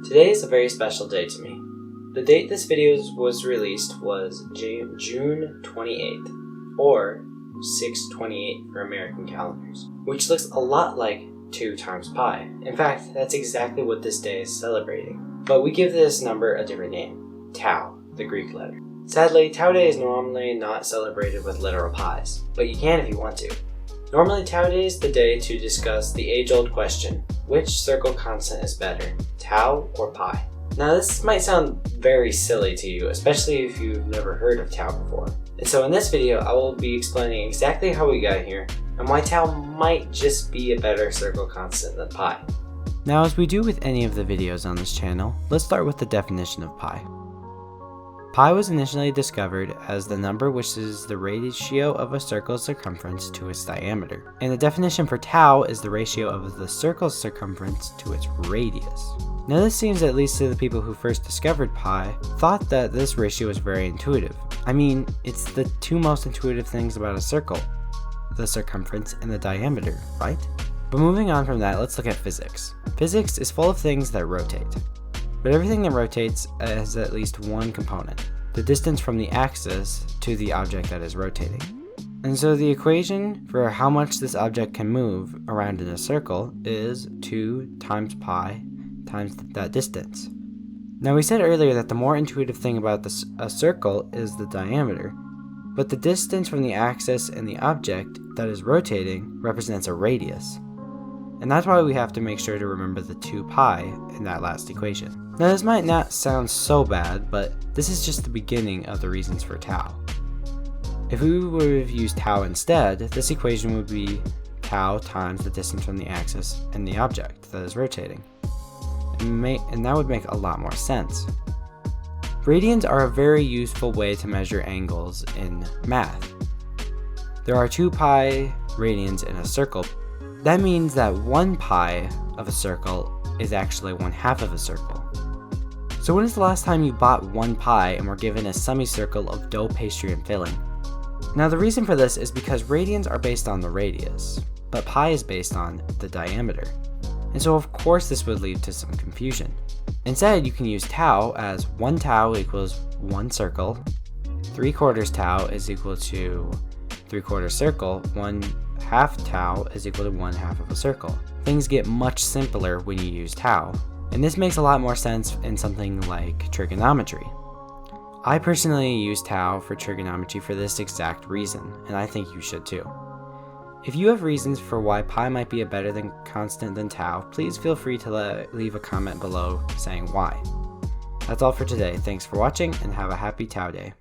Today is a very special day to me. The date this video was released was June 28th, or 6/28 for American calendars, which looks a lot like 2 times pi. In fact, that's exactly what this day is celebrating. But we give this number a different name, tau, the Greek letter. Sadly, Tau Day is normally not celebrated with literal pies, but you can if you want to. Normally, Tau Day is the day to discuss the age-old question, which circle constant is better, tau or pi? Now this might sound very silly to you, especially if you've never heard of tau before. And so in this video, I will be explaining exactly how we got here, and why tau might just be a better circle constant than pi. Now, as we do with any of the videos on this channel, let's start with the definition of pi. Pi was initially discovered as the number which is the ratio of a circle's circumference to its diameter. And the definition for tau is the ratio of the circle's circumference to its radius. Now this seems, at least to the people who first discovered pi, thought that this ratio was very intuitive. I mean, it's the two most intuitive things about a circle, the circumference and the diameter, right? But moving on from that, let's look at physics. Physics is full of things that rotate. But everything that rotates has at least one component, the distance from the axis to the object that is rotating. And so the equation for how much this object can move around in a circle is 2 times pi times that distance. Now we said earlier that the more intuitive thing about a circle is the diameter, but the distance from the axis and the object that is rotating represents a radius. And that's why we have to make sure to remember the 2 pi in that last equation. Now this might not sound so bad, but this is just the beginning of the reasons for tau. If we would have used tau instead, this equation would be tau times the distance from the axis and the object that is rotating. And that would make a lot more sense. Radians are a very useful way to measure angles in math. There are 2 pi radians in a circle. That means that 1 pi of a circle is actually 1/2 of a circle. So when is the last time you bought 1 pi and were given a semicircle of dough, pastry, and filling? Now the reason for this is because radians are based on the radius, but pi is based on the diameter. And so of course this would lead to some confusion. Instead, you can use tau as 1 tau equals 1 circle, 3/4 tau is equal to 3/4 circle, 1/2 tau is equal to 1/2 of a circle. Things get much simpler when you use tau, and this makes a lot more sense in something like trigonometry. I personally use tau for trigonometry for this exact reason, and I think you should too. If you have reasons for why pi might be a better constant than tau, please feel free to leave a comment below saying why. That's all for today. Thanks for watching, and have a happy Tau Day.